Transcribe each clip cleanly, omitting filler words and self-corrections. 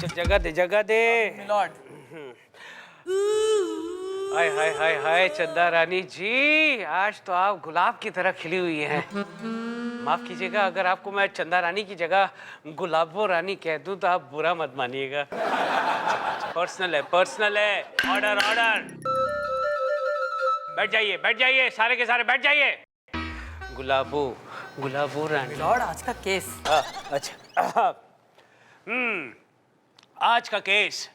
जगह दे, जगह दे मिलॉर्ड। हाय हाय हाय हाय चंदा रानी जी, आज तो आप गुलाब की तरह खिली हुई हैं। माफ कीजिएगा अगर आपको मैं चंदा रानी की जगह गुलाबो रानी कह दूं तो आप बुरा मत मानिएगा। पर्सनल है, पर्सनल है। Order order. बैठ जाइए सारे के सारे बैठ जाइए। गुलाबो गुलाबो रानी। मिलॉर्ड, आज का केस। अच्छा आज का केस,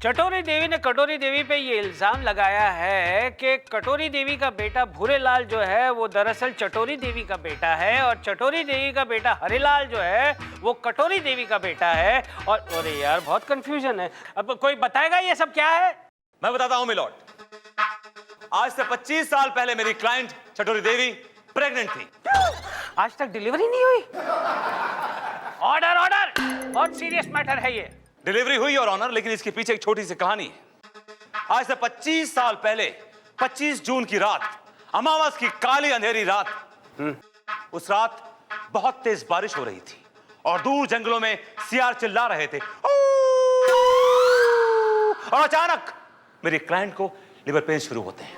चटोरी देवी ने कटोरी देवी पे ये इल्जाम लगाया है कि कटोरी देवी का बेटा भूरेलाल जो है वो दरअसल चटोरी देवी का बेटा है और चटोरी देवी का बेटा हरिलाल जो है वो कटोरी देवी का बेटा है। और अरे यार बहुत कंफ्यूजन है, अब कोई बताएगा ये सब क्या है? मैं बताता हूं मिलॉर्ड। आज से 25 साल पहले मेरी क्लाइंट चटोरी देवी प्रेग्नेंट थी। आज तक डिलीवरी नहीं हुई? ऑर्डर ऑर्डर, बहुत सीरियस मैटर है ये। डिलीवरी हुई और ऑनर, लेकिन इसके पीछे एक छोटी सी कहानी है। आज से 25 साल पहले 25 जून की रात, अमावस की काली अंधेरी रात, उस रात बहुत तेज बारिश हो रही थी और दूर जंगलों में सियार चिल्ला रहे थे। और अचानक मेरी क्लाइंट को लिवर पेन शुरू होते हैं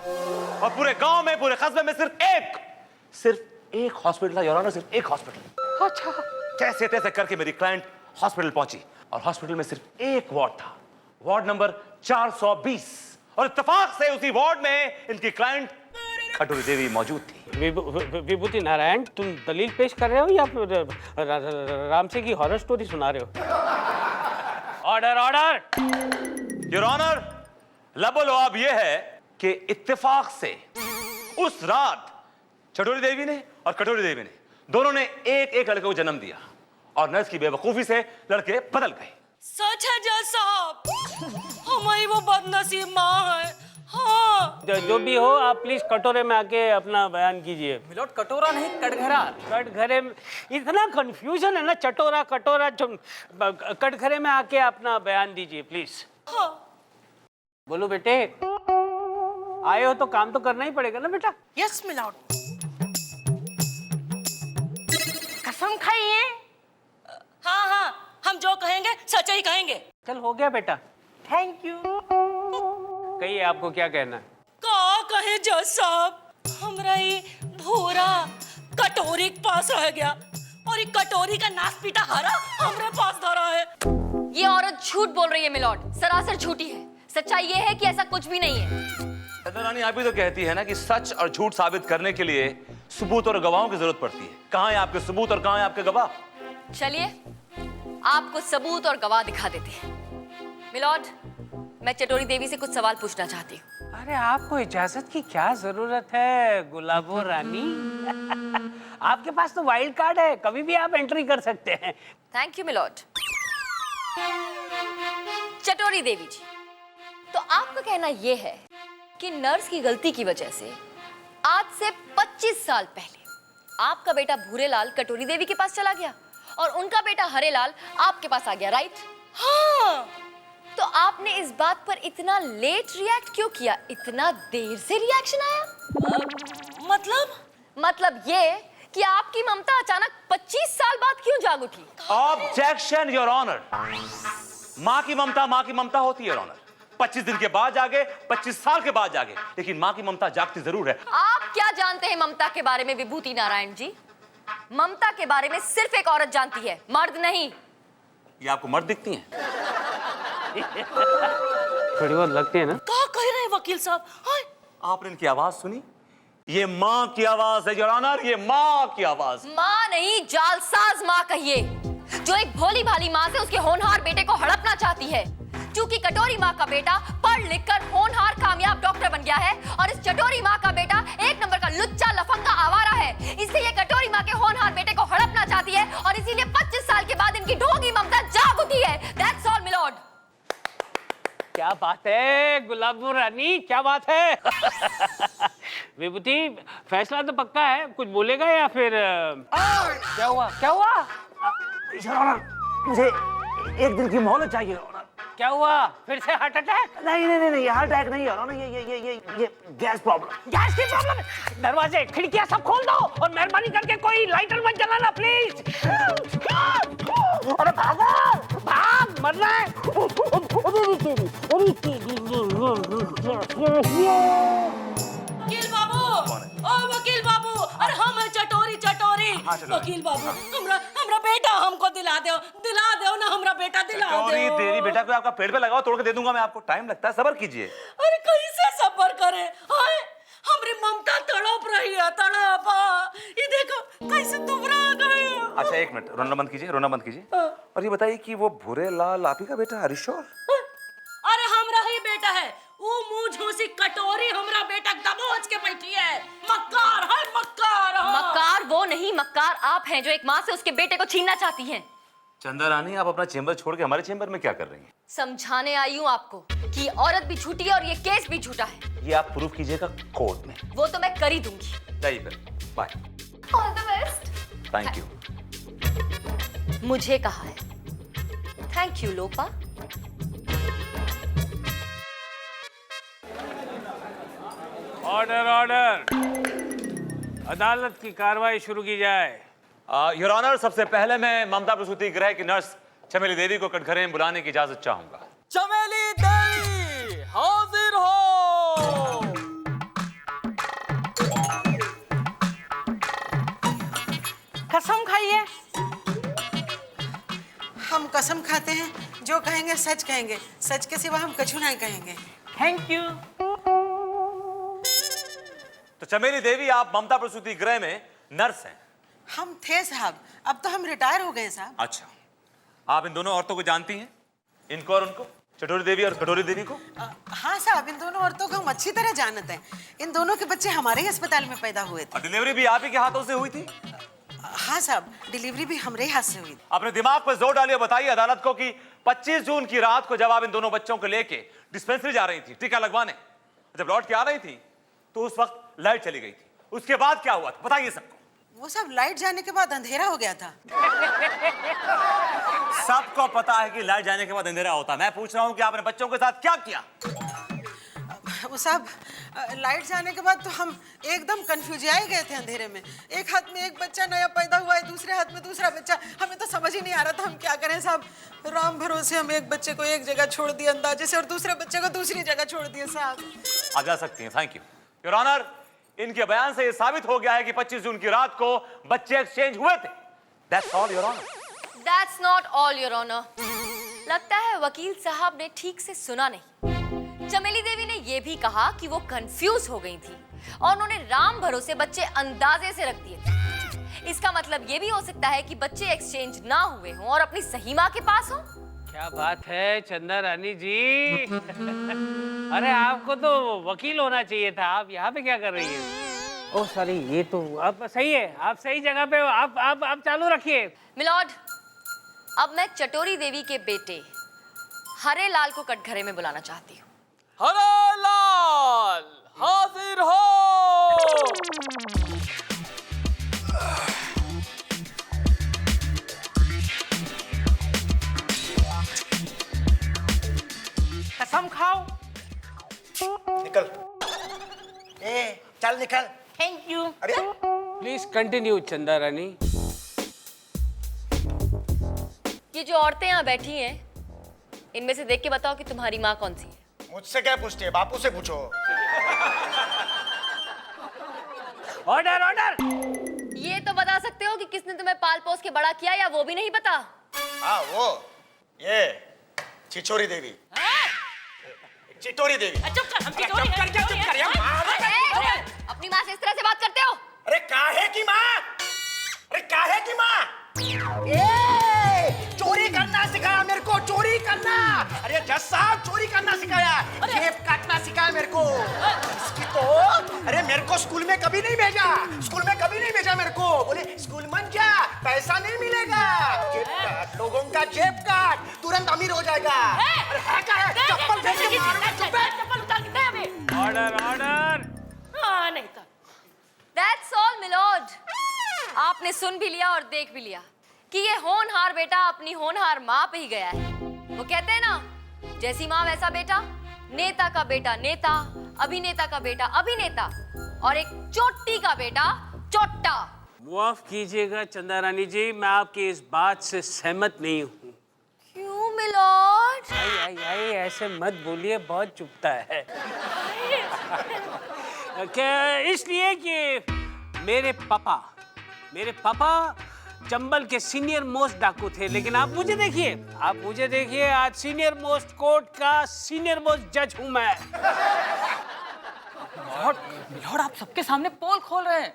और पूरे गांव में, पूरे कस्बे में सिर्फ एक हॉस्पिटल था, योर ऑनर, सिर्फ एक हॉस्पिटल। अच्छा, कैसे तैसे करके मेरी क्लाइंट हॉस्पिटल पहुंची और हॉस्पिटल में सिर्फ एक वार्ड था, वार्ड नंबर 420, और इत्तेफाक से उसी वार्ड में इनकी क्लाइंट कटोरी देवी मौजूद थी। विभूति नारायण, तुम दलील पेश कर रहे हो या रामसे की हॉरर स्टोरी सुना रहे हो? Order order. योर ऑनर, लबोलवाब यह है कि इत्तेफाक से उस रात चटोरी देवी ने और कटोरी देवी ने दोनों ने एक एक लड़के को जन्म दिया और नर्स की बेवकूफी से लड़के बदल गए। सच है जज साहब, हमारी वो बदनसीब माँ है। हाँ, जो भी हो आप प्लीज कटोरे में आके अपना बयान कीजिए। मिलॉर्ड, कटोरा नहीं कटघरा। कटघरे में इतना कंफ्यूजन है ना, चटोरा कटोरा, कटघरे में आके अपना बयान दीजिए प्लीज। हाँ। बोलो बेटे, आए हो तो काम तो करना ही पड़ेगा ना बेटा। Yes milord. कसम खाइए। हाँ हाँ, हम जो कहेंगे सच ही कहेंगे। चल हो गया बेटा। Thank you. कहिए आपको क्या कहना है? का कहे जज साहब, हमरा ये भोरा कटोरी के पास रह गया और ये कटोरी का नाक पीटा हरा हमरे पास धरा है। ये औरत झूठ बोल रही है मिलॉर्ड, सरासर झूठी है। सच्चाई ये है कि ऐसा कुछ भी नहीं है। चंदा रानी, आप ही तो कहती है ना कि सच और झूठ साबित करने के लिए सबूत और गवाहों की जरूरत पड़ती है। कहाँ है आपके सबूत और कहाँ है आपके गवाह? चलिए आपको सबूत और गवाह दिखा देते हैं। मिलॉर्ड, मैं चटोरी देवी से कुछ सवाल पूछना चाहती हूँ। अरे आपको इजाजत की क्या जरूरत है गुलाबो रानी? आपके पास तो वाइल्ड कार्ड है, कभी भी आप एंट्री कर सकते हैं। Thank you milord. Chatori Devi ji, तो आपका कहना यह है कि नर्स की गलती की वजह से आज से 25 साल पहले आपका बेटा भूरेलाल कटोरी देवी के पास चला गया और उनका बेटा हरेलाल आपके पास आ गया, राइट? हाँ। तो आपने इस बात पर इतना लेट रिएक्ट क्यों किया? इतना देर से रिएक्शन आया? मतलब ये कि आपकी ममता अचानक 25 साल बाद क्यों जाग उठी? Objection your honour. माँ की ममता होती है योर ऑनर। 25 दिन के बाद जागे, 25 साल के बाद जागे, लेकिन माँ की ममता जागती जरूर है। आप क्या जानते हैं ममता के बारे में विभूति नारायण जी? ममता के बारे में सिर्फ एक औरत जानती है, मर्द नहीं। ये आपको मर्द दिखती हैं? थोड़ी बहुत लगती है ना। क्या कह रहे हैं वकील साहब? हाय। आपने इनकी आवाज सुनी? ये माँ की आवाज है योर ऑनर, ये माँ की आवाज। माँ नहीं, जालसाज माँ कहिए, जो एक भोली भाली माँ से उसके होनहार बेटे को हड़पना चाहती है। क्योंकि कटोरी माँ का बेटा पढ़ लिख कर होनहार कामयाब डॉक्टर बन गया है और इस चटोरी माँ का बेटा एक नंबर का लुच्चा लफंगा आवारा है। इसलिए ये कटोरी माँ के होनहार बेटे को हड़पना चाहती है और इसीलिए 25 साल के बाद इनकी ढोंगी ममता जाग उठी है। That's all milord. क्या बात है गुलाबो रानी, क्या बात है? विभूति, फैसला तो पक्का है, कुछ बोलेगा या फिर क्या हुआ? मुझे एक दिन की मोहलत चाहिए। क्या हुआ? फिर से हार्ट अटैक? नहीं हार्ट अटैक नहीं है ना, ये गैस प्रॉब्लम। गैस की प्रॉब्लम है? दरवाजे खिड़कियां सब खोल दो और मेहरबानी करके कोई लाइटर मत जलाना प्लीज। अरे भागो, भाग, मरना है। वकील बाबू, ओ वकील बाबू, अरे हम है चटोरी चटोरी। वकील बाबू, हमरा बेटा हमको दिला दो ना, हमरा बेटा दिला दो। चटोरी देवी बेटा को आपका पेड़ पे लगाओ, तोड़ के दे दूंगा मैं आपको। टाइम लगता है, सब्र कीजिए। अरे कैसे सब्र करे? हाय, हमरी ममता तड़प रही है, तड़प। ये देखो कैसे दुबरा गए। अच्छा एक मिनट, रोना बंद कीजिए। और ये बताइए कि वो भूरे लाल आप ही का बेटा हरीश्वर? अरे हमरा ही बेटा है, वो मुंह झूसी कटोरी हमरा बेटा दबोच के बैठी है। मक्कार है, मक्कार। मक्कार वो नहीं, मक्कार आप हैं जो एक माँ से उसके बेटे को छीनना चाहती हैं। चंदा रानी, आप अपना चेंबर छोड़ के हमारे चेंबर में क्या कर रही हैं? समझाने आई हूँ आपको कि औरत भी झूठी है और ये केस भी झूठा है। ये आप प्रूफ कीजिएगा कोर्ट में। वो तो मैं कर ही दूंगी। जाइए फिर, bye. All the best. Thank you. मुझे कहा है। Thank you Lopa. Order order, अदालत की कार्रवाई शुरू की जाए। योर ऑनर, सबसे पहले मैं ममता प्रसूति गृह की नर्स चमेली देवी को कटघरे में बुलाने की इजाजत चाहूंगा। चमेली देवी हाजिर हो। कसम खाइए। हम कसम खाते हैं, जो कहेंगे सच कहेंगे, सच के सिवा हम कछु नहीं कहेंगे। Thank you. तो चमेली देवी, आप ममता प्रसूति गृह में नर्स हैं? हम थे साहब, अब तो हम रिटायर हो गए साहब। अच्छा, आप इन दोनों औरतों को जानती हैं? इनको और उनको, चटोरी देवी और कटोरी देवी को? हाँ साहब, इन दोनों औरतों को हम अच्छी तरह जानते हैं। इन दोनों के बच्चे हमारे ही अस्पताल में पैदा हुए थे। और डिलीवरी भी आप ही के हाथों से हुई थी? हाँ साहब, डिलीवरी भी हमारे ही हाथ से हुई थी। अपने दिमाग पर जोर डालिए, बताइए अदालत को कि 25 जून की रात को जब आप इन दोनों बच्चों को लेके डिस्पेंसरी जा रही थी टीका लगवाने, जब लौट के आ रही थी तो उस वक्त लाइट चली गई थी। उसके बाद क्या हुआ था, बताइए सबको। वो सब लाइट जाने के बाद अंधेरा हो गया था। सबको पता है कि लाइट जाने के बाद अंधेरा होता है। मैं पूछ रहा हूं कि आपने बच्चों के साथ क्या किया? वो साहब, लाइट जाने के बाद तो हम एकदम कंफ्यूज ही गए थे अंधेरे में। एक हाथ में एक बच्चा नया पैदा हुआ है, दूसरे हाथ में दूसरा बच्चा। हमें तो समझ ही नहीं आ रहा था हम क्या करें साहब। राम भरोसे हम एक बच्चे को एक जगह छोड़ दिए अंदाजे से और दूसरे बच्चे को दूसरी जगह छोड़ दिए साहब। आ जा सकती हैं। Thank you your honour. इनके बयान से यह साबित हो गया है कि 25 जून की रात को बच्चे एक्सचेंज हुए थे। That's all, Your Honor. That's not all, Your Honor. लगता है वकील साहब ने ठीक से सुना नहीं। चमेली देवी ने यह भी कहा कि वो कंफ्यूज हो गई थी और उन्होंने राम भरोसे बच्चे अंदाजे से रख दिए थे। इसका मतलब ये भी हो सकता है कि बच्चे एक्सचेंज ना हुए हों और अपनी सही माँ के पास हों। क्या बात है चंदा रानी जी। अरे आपको तो वकील होना चाहिए था, आप यहाँ पे क्या कर रही हैं? ओह सॉरी, ये तो आप सही है, आप सही जगह पे हो। आप चालू रखिए। मिलॉर्ड, अब मैं चटोरी देवी के बेटे हरे लाल को कटघरे में बुलाना चाहती हूँ। हरे लाल हाजिर हो। कसम खाओ। निकल। चल निकल। Thank you. अरे प्लीज कंटिन्यू चंदा रानी। ये जो औरतें यहाँ बैठी हैं, इनमें से देख के बताओ कि तुम्हारी माँ कौन सी है। मुझसे क्या पूछती है, बापू से पूछो। Order order. ये तो बता सकते हो कि किसने तुम्हें पाल पोस के बड़ा किया, या वो भी नहीं पता? हाँ वो ये छिछोरी देवी, चिटोरी देवी। चुप कर, हम चिटोरी हैं। अपनी माँ से इस तरह से बात करते हो? अरे काहे की माँ, अरे काहे की माँ। चोरी करना सिखाया मेरे को, चोरी करना। अरे जज साहब, चोरी करना सिखाया, जेब काटना सिखाया मेरे को। इसकी तो, अरे मेरे को स्कूल में कभी नहीं भेजा, स्कूल में कभी नहीं भेजा मेरे को। बोले स्कूल मत जा, पैसा नहीं मिलेगा। जेब काट, लोगों का जेब काट, तुरंत अमीर हो जाएगा। अरे है क्या है, चप्पल फेंक के मारूंगा। चुप है, चप्पल उतार के दे हमें। Order order. हाँ, नहीं तो। That's all, milord. आपने सुन भी लिया और देख भी लिया कि ये होनहार बेटा अपनी होनहार माँ पे ही गया है। वो कहते हैं ना, जैसी माँ वैसा बेटा, नेता का बेटा नेता, अभिनेता का बेटा अभिनेता, और एक चोटी का बेटा चोट्टा। माफ कीजिएगा चंदा रानी जी, मैं आपकी इस बात से सहमत नहीं हूँ। क्यों मिलॉर्ड? आई आई आई ऐसे मत बोलिए, बहुत चुभता है। क्या? इसलिए कि मेरे पापा चंबल के सीनियर मोस्ट डाकू थे, लेकिन आप मुझे देखिए, आज सीनियर मोस्ट कोर्ट का सीनियर मोस्ट जज हूं मैं। मिलॉर्ड आप सबके सामने पोल खोल रहे हैं।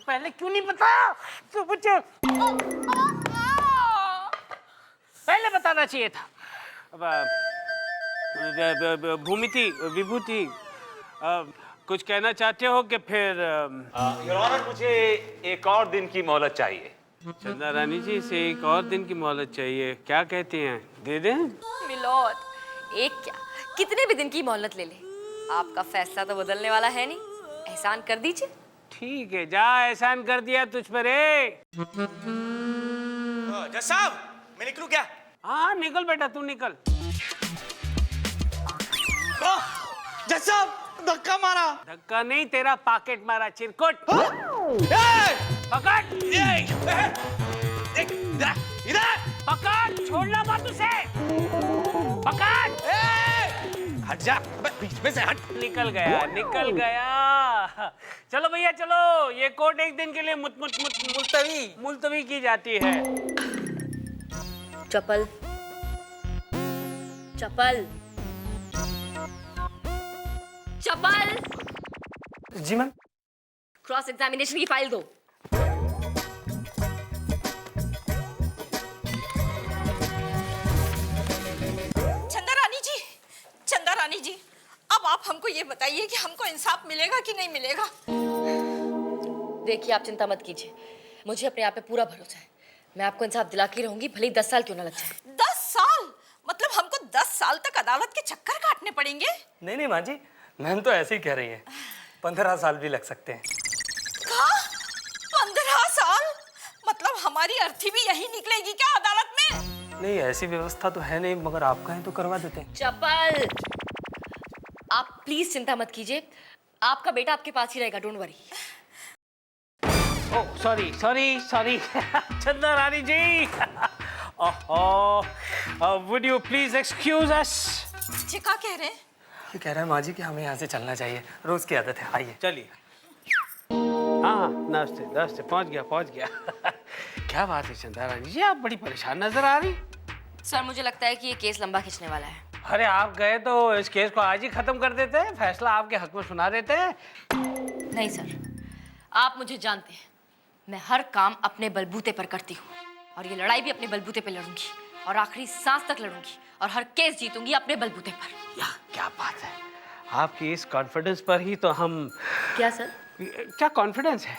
पहले क्यों नहीं बताया? तो बच्चे पहले बताना चाहिए था। भूमिति विभूति कुछ कहना चाहते हो कि फिर? योर ऑनर, मुझे एक और दिन की मोहलत चाहिए। चंदा रानी जी से एक और दिन की मोहलत चाहिए, क्या कहती हैं? दे दें? मिलॉर्ड, एक क्या कितने भी दिन की मोहलत ले ले, आपका फैसला तो बदलने वाला है नहीं। एहसान कर दीजिए। ठीक है, जा एहसान कर दिया तुझ पर। जज साहब, मैं निकलूं क्या? हाँ निकल बेटा, तू निकल। जज साहब, धक्का मारा। धक्का नहीं, तेरा पॉकेट मारा, चिरकुट। पकड़, इधर पकड़, छोड़ना मत उसे। पकड़, हट जा, बीच में से हट। निकल गया। चलो भैया चलो, ये कोर्ट एक दिन के लिए मुलतवी की जाती है। चप्पल जी मैम। क्रॉस एग्जामिनेशन की फाइल दो। चंदा रानी जी, अब आप हमको ये बताइए कि हमको इंसाफ मिलेगा कि नहीं मिलेगा? देखिए आप चिंता मत कीजिए, मुझे अपने आप पे पूरा भरोसा है। मैं आपको इंसाफ दिला के रहूंगी, भले ही 10 साल क्यों ना लग जाए। 10 साल? मतलब हमको 10 साल तक अदालत के चक्कर काटने पड़ेंगे? नहीं माँ जी, मैम तो ऐसे ही कह रही हैं। 15 साल भी लग सकते हैं। कहा? 15 साल? मतलब हमारी अर्थी भी यही निकलेगी क्या अदालत में? नहीं, ऐसी व्यवस्था तो है नहीं, मगर आप कहें तो करवा देते हैं। चप्पल, आप प्लीज चिंता मत कीजिए, आपका बेटा आपके पास ही रहेगा, don't worry. Oh sorry Chanda Rani ji. Would you please excuse us? जी क्या कह रहे हैं? ये कह रहा है माँ जी कि हमें यहाँ से चलना चाहिए, रोज की आदत है। आइए चलिए। हाँ नमस्ते, पहुंच गया। क्या बात है चंदा रानी जी, आप बड़ी परेशान नजर आ रही। सर मुझे लगता है कि ये केस लंबा खिंचने वाला है। अरे आप गए तो इस केस को आज ही खत्म कर देते हैं, फैसला आपके हक में सुना देते हैं। नहीं सर, आप मुझे जानते हैं, मैं हर काम अपने बलबूते पर करती हूँ, और ये लड़ाई भी अपने बलबूते पर लड़ूंगी, और आखिरी सांस तक लड़ूंगी, और हर केस जीतूंगी अपने बलबूते पर। या क्या बात है, आपकी इस कॉन्फिडेंस पर ही तो हम। क्या सर? क्या कॉन्फिडेंस है?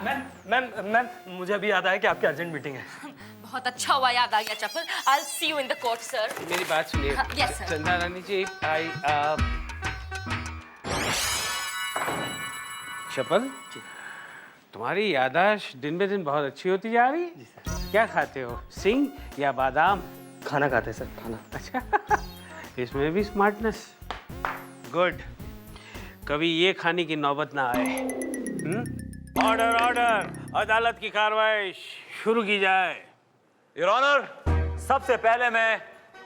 मैम मुझे अभी याद आया कि आपकी अर्जेंट मीटिंग है। बहुत अच्छा हुआ याद आ गया चप्पल। I'll see you in the court, sir. मेरी बात सुनिए। Yes, sir. चंदा रानी जी, चप्पल, तुम्हारी याददाश्त दिन ब दिन बहुत अच्छी होती जा रही है। क्या खाते हो, सिंग या बादाम? खाना खाते सर, खाना। अच्छा, इसमें भी स्मार्टनेस, गुड। कभी ये खाने की नौबत ना आए। ऑर्डर, अदालत की कार्रवाई शुरू की जाए। योर ऑनर, सबसे पहले मैं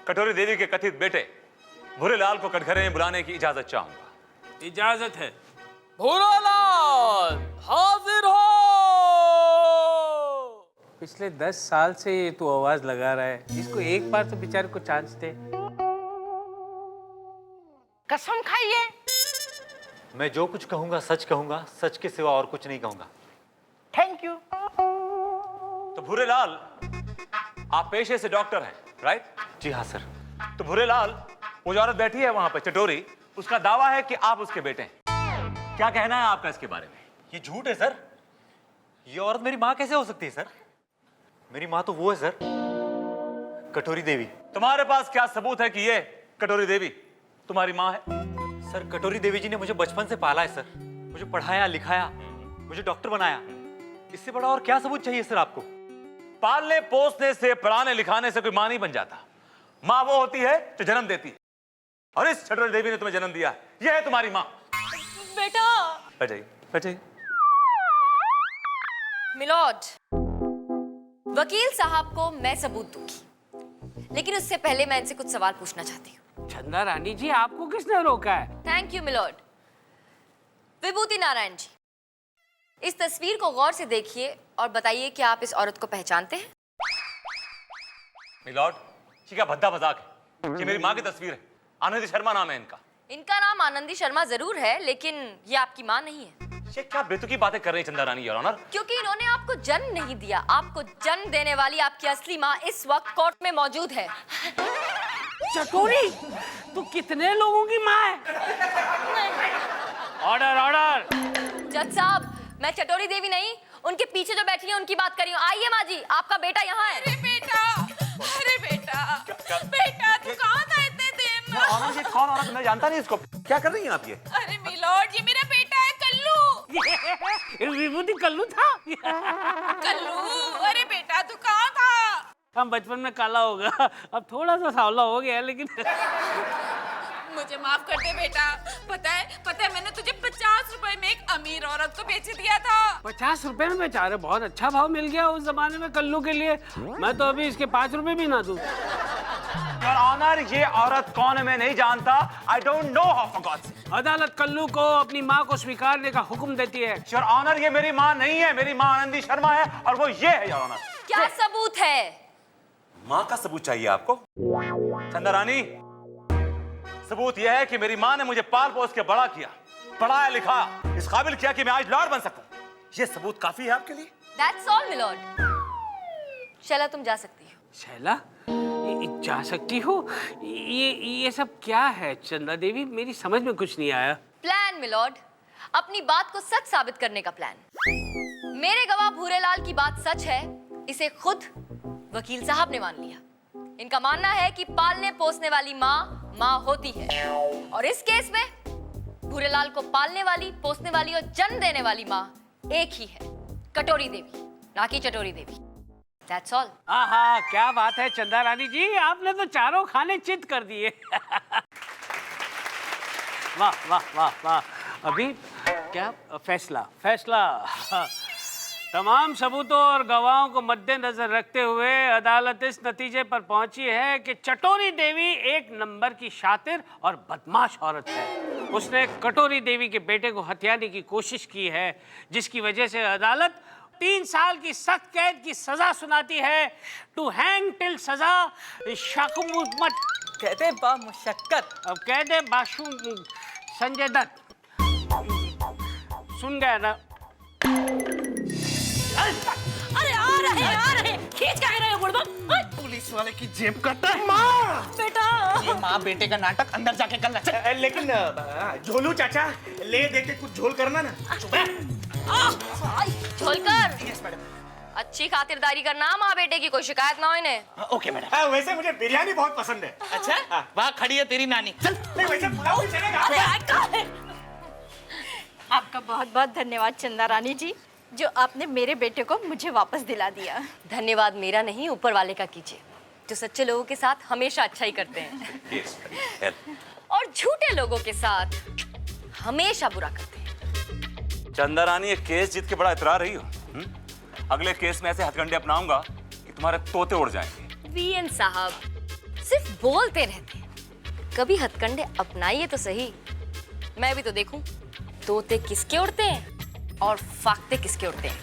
कटोरी देवी के कथित बेटे भूरेलाल को कटघरे में बुलाने की इजाजत चाहूंगा। इजाजत है। भूरेलाल हाजिर हो। पिछले 10 साल से ये तू आवाज लगा रहा है, इसको एक बार तो बेचारे को चांस दे। कसम खाइए। मैं जो कुछ कहूंगा सच कहूंगा, सच के सिवा और कुछ नहीं कहूंगा। Thank you. तो भूरेलाल, आप पेशे से डॉक्टर हैं, राइट? जी हाँ सर। तो भूरेलाल, वो जो औरत बैठी है वहां पर चटोरी, उसका दावा है कि आप उसके बेटे हैं। क्या कहना है आपका इसके बारे में? ये झूठ है सर। ये औरत मेरी माँ कैसे हो सकती है सर? मेरी माँ तो वो है सर, कटोरी देवी। तुम्हारे पास क्या सबूत है कि ये कटोरी देवी तुम्हारी माँ है? सर, कटोरी देवी जी ने मुझे बचपन से पाला है सर, मुझे पढ़ाया लिखाया, मुझे डॉक्टर बनाया। इससे बड़ा और क्या सबूत चाहिए सर आपको? पालने पोसने से, पढ़ाने लिखाने से कोई मां नहीं बन जाता। माँ वो होती है जो जन्म देती है, और इस चटोरी देवी ने तुम्हें जन्म दिया। यह है तुम्हारी माँ। बेटा बैठ जाइए, बैठ जाइए। मिलॉर्ड, वकील साहब को मैं सबूत दूंगी, लेकिन उससे पहले मैं इनसे कुछ सवाल पूछना चाहती हूँ। चंदा रानी जी, आपको किसने रोका है? Thank you milord. Vibhuti Narayan ji, इस तस्वीर को गौर से देखिए और बताइए कि आप इस औरत को पहचानते हैं? मिलॉर्ड, ये क्या भद्दा मजाक है? ये मेरी माँ की तस्वीर है। आनंदी शर्मा नाम है इनका। इनका नाम आनंदी शर्मा जरूर है, लेकिन ये आपकी माँ नहीं है। ये क्या बेतुकी बातें कर रही है चंदा रानी, योर ऑनर? क्योंकि इन्होंने आपको जन्म नहीं दिया। आपको जन्म देने वाली आपकी असली माँ इस वक्त कोर्ट में मौजूद है। चटोरी, तू कितने लोगों की माँ है? Order, order. जज साहब, मैं चटोरी देवी नहीं, उनके पीछे जो बैठी है उनकी बात कर रही हूँ। आइए माँ जी, आपका बेटा यहाँ है। अरे बेटा बेटा तू कहाँ था इतने देर में? ऑनर, ये कौन औरत? मैं जानता नहीं इसको। क्या कर रही हैं आप ये? अरे मिलॉर्ड, ये मेरा बेटा है कल्लू। विभूति कल्लू था। कल्लू, अरे बेटा तू कहाँ था? हम बचपन में काला होगा, अब थोड़ा सा सांवला हो गया, लेकिन मुझे माफ कर दे बेटा। पता है मैंने तुझे 50 रुपए में एक अमीर औरत को बेच दिया था। 50 रुपए में बेचारे, बहुत अच्छा भाव मिल गया उस जमाने में कल्लू के लिए। मैं तो अभी इसके 5 रुपए भी ना दूं। योर ऑनर, ये औरत कौन है मैं नहीं जानता। I don't know how for God's sake. अदालत कल्लू को अपनी माँ को स्वीकारने का हुक्म देती है। योर ऑनर, ये मेरी माँ नहीं है। मेरी माँ आनंदी शर्मा है और वो ये है, योर ऑनर। क्या सबूत है? माँ का सबूत चाहिए आपको? चंदा रानी, सबूत यह है कि मेरी माँ ने मुझे पाल पोस के बड़ा किया, पढ़ाया लिखा, इस काबिल किया कि मैं आज लॉर्ड बन सकूं। ये सबूत काफी है आपके लिए? That's all, milord. शैला, तुम जा सकती हो। शैला, जा सकती हो? ये सब क्या है चंदा देवी? मेरी समझ में कुछ नहीं आया। प्लान मिलॉर्ड, अपनी बात को सच साबित करने का प्लान। मेरे गवाह भूरेलाल की बात सच है, इसे खुद वकील साहब ने मान लिया। इनका मानना है कि पालने पोसने वाली माँ माँ होती है, और इस केस में भूरेलाल को पालने वाली, पोसने वाली और जन्म देने वाली माँ एक ही है, कटोरी देवी, ना कि चटोरी देवी। That's all। आहा, क्या बात है चंदा रानी जी, आपने तो चारों खाने चित कर दिए। वाह वाह वाह वाह। अभी क्या फैसला? तमाम सबूतों और गवाहों को मद्देनजर रखते हुए अदालत इस नतीजे पर पहुंची है कि चटोरी देवी एक नंबर की शातिर और बदमाश औरत है। उसने कटोरी देवी के बेटे को हत्याने की कोशिश की है, जिसकी वजह से अदालत 3 साल की सख्त कैद की सजा सुनाती है। टू हैंग टिल सजा शकुमत कहते बामुशक्कत। अब कहते बाशु संजय दत्त। सुन गया ना? अरे आ रहे खींच के आ रहे हो बुढ़बा। पुलिस वाले की जेब कटा। माँ, बेटा, ये माँ बेटे का नाटक अंदर जाके कर ले। लेकिन झोलू चाचा, ले दे के कुछ झोल करना ना। झोलकर यस मैडम। अच्छी खातिरदारी करना, माँ बेटे की कोई शिकायत ना हो इन्हें। Okay madam. वैसे मुझे बिरयानी बहुत पसंद है। अच्छा, वहाँ खड़ी है तेरी नानी। चल, नहीं वैसे पुलाव भी चलेगा। आपका बहुत बहुत धन्यवाद चंदा रानी जी, जो आपने मेरे बेटे को मुझे वापस दिला दिया। धन्यवाद मेरा नहीं, ऊपर वाले का कीजिए, जो सच्चे लोगों के साथ हमेशा अच्छा ही करते हैं और झूठे लोगों के साथ हमेशा बुरा करते हैं। चंदा रानी, ये केस जीत के बड़ा इतरा रही हो। अगले केस में ऐसे हथकंडे अपनाऊंगा कि तुम्हारे तोते उड़ जाएंगे। वीएन साहब सिर्फ बोलते रहते हैं, कभी हथकंडे अपनाइए तो सही। मैं भी तो देखूं तोते किसके उड़ते हैं और फाकते किसके उड़ते हैं।